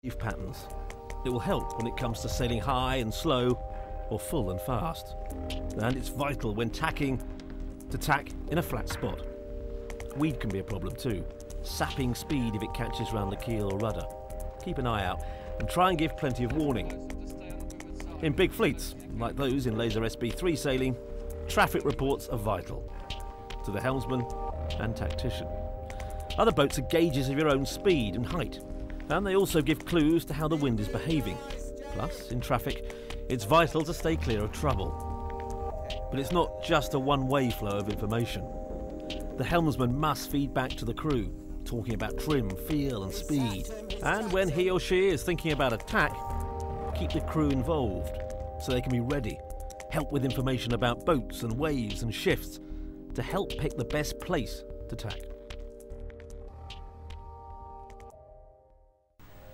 wave patterns. It will help when it comes to sailing high and slow or full and fast. And it's vital when tacking to tack in a flat spot. Weed can be a problem too, sapping speed if it catches round the keel or rudder. Keep an eye out and try and give plenty of warning. In big fleets, like those in Laser SB3 sailing, traffic reports are vital to the helmsman and tactician. Other boats are gauges of your own speed and height, and they also give clues to how the wind is behaving. Plus, in traffic, it's vital to stay clear of trouble. But it's not just a one-way flow of information. The helmsman must feed back to the crew, talking about trim, feel and speed. And when he or she is thinking about attack, keep the crew involved so they can be ready. Help with information about boats and waves and shifts to help pick the best place to tack.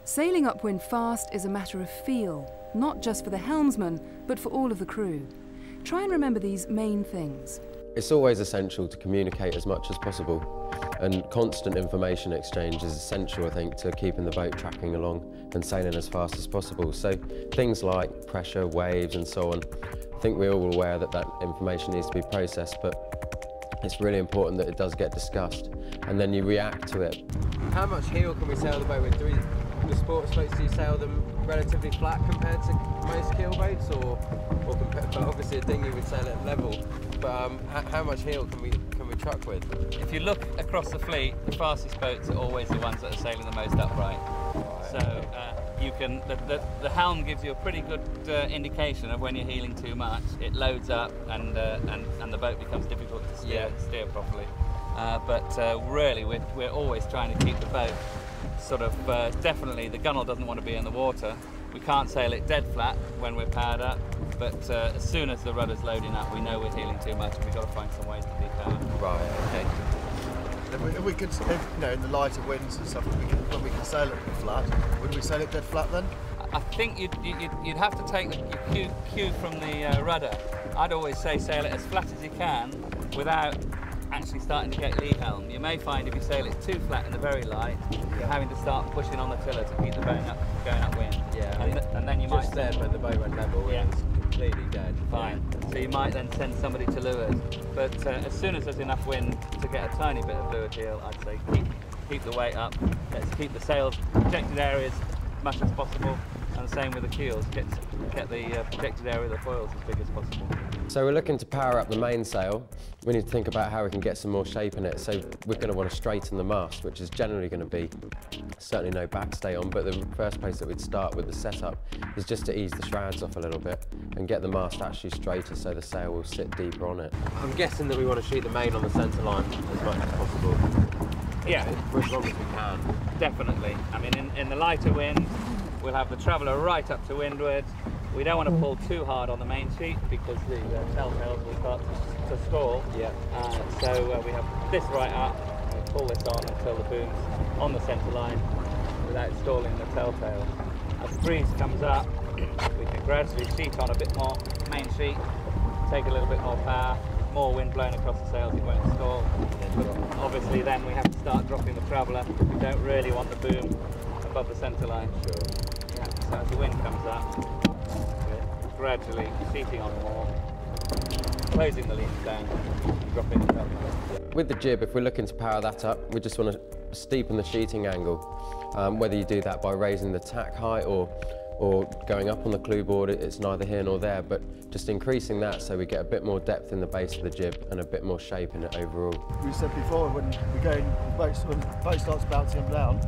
Sailing upwind fast is a matter of feel, not just for the helmsman, but for all of the crew. Try and remember these main things. It's always essential to communicate as much as possible, and constant information exchange is essential, I think, to keeping the boat tracking along and sailing as fast as possible. So things like pressure, waves and so on, I think we're all aware that that information needs to be processed, but it's really important that it does get discussed and then you react to it. How much heel can we sail the boat with? The sports boats, do you sail them relatively flat compared to most keel boats, or but obviously a dinghy would sail at level, but how much heel can we truck with? If you look across the fleet, the fastest boats are always the ones that are sailing the most upright. So you can the helm gives you a pretty good indication of when you're heeling too much. It loads up and the boat becomes difficult to steer properly. But really, we're always trying to keep the boat sort of definitely. The gunnel doesn't want to be in the water. We can't sail it dead flat when we're powered up, but as soon as the rudder's loading up, we know we're heeling too much and we've got to find some ways to depower. Right, okay. If we could, you know, in the lighter winds and stuff, when we can sail it flat, would we sail it dead flat then? I think you'd have to take the cue from the rudder. I'd always say sail it as flat as you can without actually starting to get lee helm. You may find if you sail it too flat in the very light, you're having to start pushing on the tiller to keep the boat going upwind. Yeah, and then you might said when the boat went level, it was completely dead. Fine. So you might then send somebody to leeward. But as soon as there's enough wind to get a tiny bit of leeward heel, I'd say keep the weight up. Let's keep the sails projected areas as much as possible. And the same with the keels, get the projected area of the foils as big as possible. So we're looking to power up the mainsail. We need to think about how we can get some more shape in it. So we're going to want to straighten the mast, which is generally going to be certainly no backstay on, but the first place that we'd start with the setup is just to ease the shrouds off a little bit and get the mast actually straighter so the sail will sit deeper on it. I'm guessing that we want to shoot the main on the centre line as much as possible. Yeah. For as long as we can. Definitely. I mean, in the lighter wind, we'll have the traveller right up to windward. We don't want to pull too hard on the main sheet because the telltales will start to stall. Yeah. So we have this right up, we pull this on until the boom's on the centre line without stalling the telltale. As the breeze comes up, we can gradually sheet on a bit more main sheet, take a little bit more power, more wind blowing across the sails, it won't stall. But obviously then we have to start dropping the traveller. We don't really want the boom above the centre line. Sure. Yeah. So as the wind comes up, gradually sheeting on more, closing the leads down, and dropping the telltale. With the jib, if we're looking to power that up, we just want to steepen the sheeting angle. Whether you do that by raising the tack height or going up on the clew board, it's neither here nor there, but just increasing that so we get a bit more depth in the base of the jib and a bit more shape in it overall. We said before, when the boat starts bouncing up and down,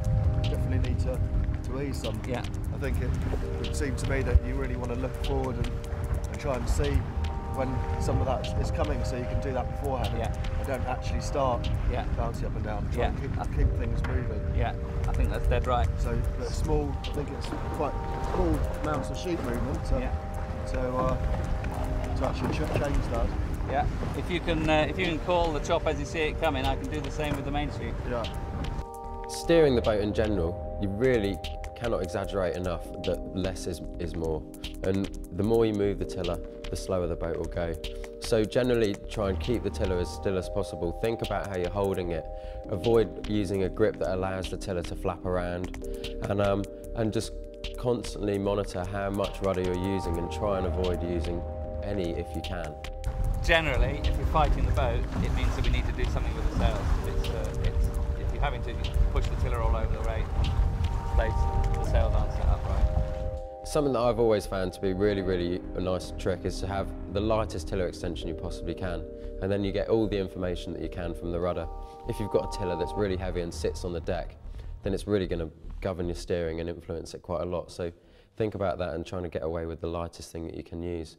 we definitely need to ease some. Yeah. I think it would seem to me that you really want to look forward and try and see when some of that is coming, so you can do that beforehand. Yeah. And don't actually start bouncing up and down. Try and keep things moving. Yeah, I think that's dead right. So small, I think it's quite small amounts of sheet movement. To actually change that. Yeah. If you can call the chop as you see it coming, I can do the same with the main sheet. Yeah. Steering the boat in general, you really cannot exaggerate enough that less is more. And the more you move the tiller, the slower the boat will go. So generally try and keep the tiller as still as possible. Think about how you're holding it. Avoid using a grip that allows the tiller to flap around. And And just constantly monitor how much rudder you're using and try and avoid using any if you can. Generally, if you're fighting the boat, it means that we need to do something with the sails. If you're having to push the tiller all over the rate, the sails aren't set up right. Something that I've always found to be really a nice trick is to have the lightest tiller extension you possibly can, and then you get all the information that you can from the rudder. If you've got a tiller that's really heavy and sits on the deck, then it's really going to govern your steering and influence it quite a lot. So think about that and trying to get away with the lightest thing that you can use.